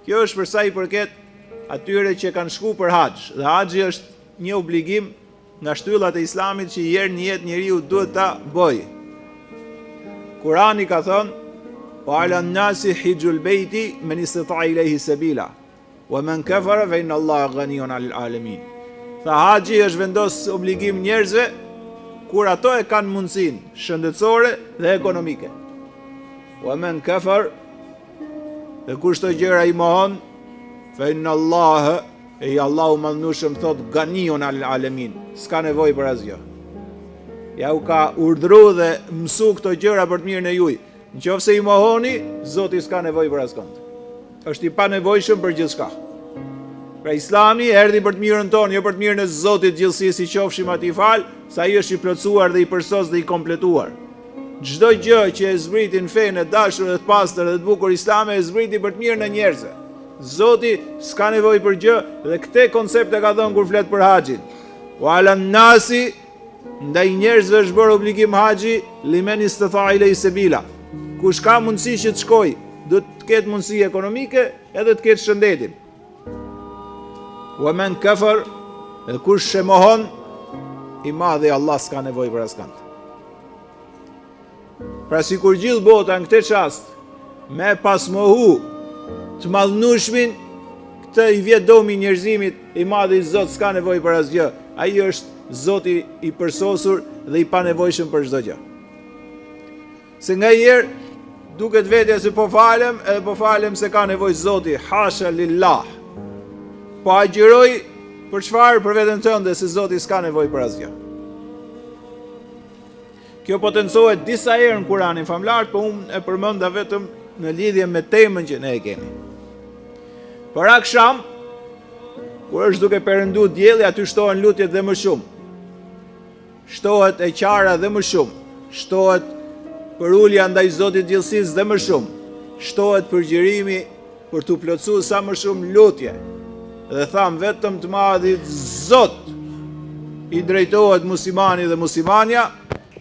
Kjo është për sa i përket atyre që kanë shku për haxh. Dhe haxhi është një obligim nga shtyllat e Islamit që herë në jetë njeriu duhet ta bëjë. Kurani ka thënë: "Wa 'ala an-nasi hijjul bayti man istata'a ilayhi sabila, wa man kafara fa inna Allaha ghaniyun 'anil 'alamin." Tha haxhi është vendos obligim njerëzve kur ato e kanë mundësinë shëndetësore dhe ekonomike. Wa man kafar, dhe kur çdo gjëra i mohon, fa inna Allaha, e Allahu madhnushëm thot ganiyun 'alal 'alamin, s'ka nevojë për asgjë. Ja u ka urdhëruar dhe mësu këto gjëra për të mirën e juaj. Nëse i mohoni, Zoti s'ka nevojë për asgjë. Është i panevojshëm për gjithçka. Pra Islami erdhi për të mirën tonë, jo për të mirën e Zotit gjithësisë, i qofshim atij fal, sa ai është i plotësuar dhe i përsos dhe i kompletuar. Çdo gjë që e zbritin fenë e dashur dhe të pastër dhe të bukur islame e zbriti për të mirën e njerëzve. Zoti s'ka nevojë për gjë dhe këtë koncept e ka dhënë kur flet për haxhin. Wa 'ala an-nasi, ndaj njerëzve është bërë obligim haxhi limen istata'a ilay sabila. Kush ka mundësi që të shkojë, do të ketë mundësi ekonomike edhe të ketë shëndetin. Wa man kafar, dhe kush e mohon, i madhi Allah s'ka nevojë për asgjë. Pra si kur gjithë bota në këtë qast me pasmohu të madhnushmin, këtë i vjet domi njerëzimit, i madhi i Zot s'ka nevojë për asgjë. Ai është Zoti i përsosur dhe i panevojshëm për çdo gjë. Se nga herë duket vetja se po falem, edhe po falem se ka nevojë Zoti, hasha lillah. Po agjëroj për çfarë? Për veten tënde, se Zoti s'ka nevojë për asgjë. Kjo potencohet disa herë në Kur'anin famlar, po unë e përmenda vetëm në lidhje me temën që ne e kemi. Për akşam, kur është duke perëndu dielli, aty shtohen lutjet dhe më shumë. Shtohet e qara dhe më shumë. Shtohet për ulja ndaj Zotit gjithësisë dhe më shumë. Shtohet përgjërimi për t'u plotësuar sa më shumë lutje. Dhe tham vetëm të madhit Zot i drejtohet muslimani dhe muslimania,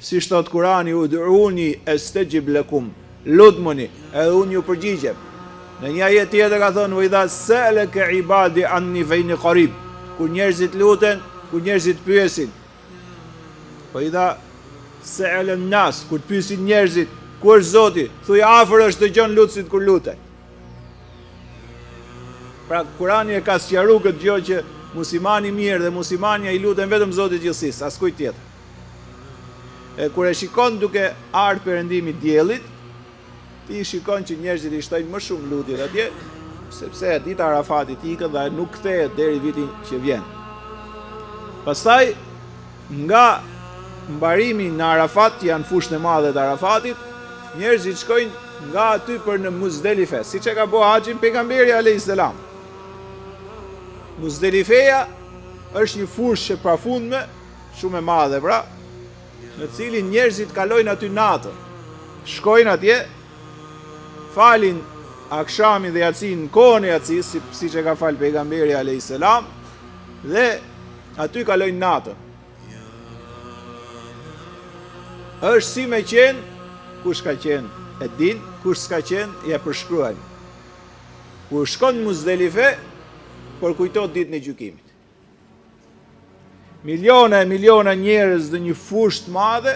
si thot Kurani: ud'uni astajib lakum, lutmuni edhe unë ju përgjigjem. Në një ajet tjetër ka thënë: wa idha sa'alaka ibadi anni fa inni qarib, kur njerëzit luten, kur njerëzit pyesin. Po idha sa'ala an-nas, kur pyesin njerëzit, ku është Zoti, thuaj afër është dëgjon lutësit kur luten. Pra Kurani e ka sqaruar këtë gjë që muslimani mirë dhe muslimania i luten vetëm Zotit gjithësisë, askujt tjetër. E kur e shikon duke ardhur perëndimi i diellit, ti shikon që njerëzit i shtojnë më shumë lutjet atje, sepse dita e Arafatit ikën dhe nuk kthehet deri vitin që vjen. Pastaj nga mbarimi në Arafat, janë fushën e madhe të Arafatit, njerëzit shkojnë nga aty për në Muzdelife, siç e ka bëu haxhin pejgamberi alayhis salam. Muzdelifeja është një fushë e pafundme, shumë e madhe pra, në cilin njerëzit kalojnë aty natën. Shkojnë atje, falin akshamin dhe yatsin në kohën e yatsis, siç e ka fal pejgamberi alayhis salam, dhe aty kalojnë natën. Është si me qenë, kush ka qenë e din, kush s'ka qenë ja përshkruajmë. Kur shkon në Muzdelife, por kujtot ditën e gjykimit. Miliona e miliona njerëz dhe një fushë të madhe,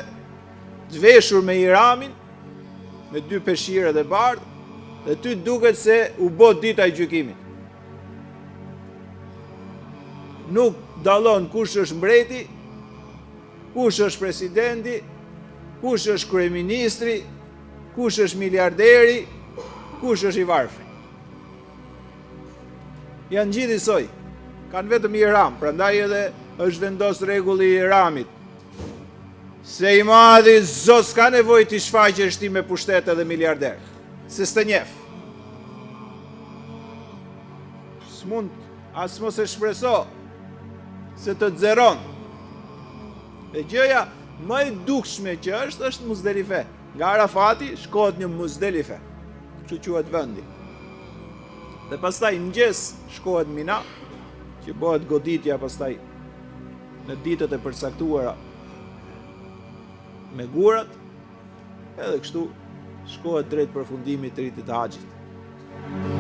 të veshur me ihramin, me dy peshqire dhe bardhë, dhe ty duket se u bë dita e gjykimit. Nuk dallon kush është mbreti, kush është presidenti, kush është kryeministri, kush është miliarderi, kush është i varfër. Janë gjithë njësoj, kanë vetëm ihram, prandaj edhe është vendos rregulli i ihramit. Se i madhi Zot s'ka nevojë të shfaqesh ti me pushtet edhe miliarder, se s'të njeh. S'mund as mos e shpreso se të xeron. E gjëja më e dukshme që është Muzdelife. Nga Arafati shkohet në Muzdelife, kështu quhet vendi. Dhe pastaj mëngjes shkohet Mina, që bëhet goditja pastaj në ditët e përcaktuara me gurat, edhe kështu shkohet drejt përfundimit të ritit të haxhit.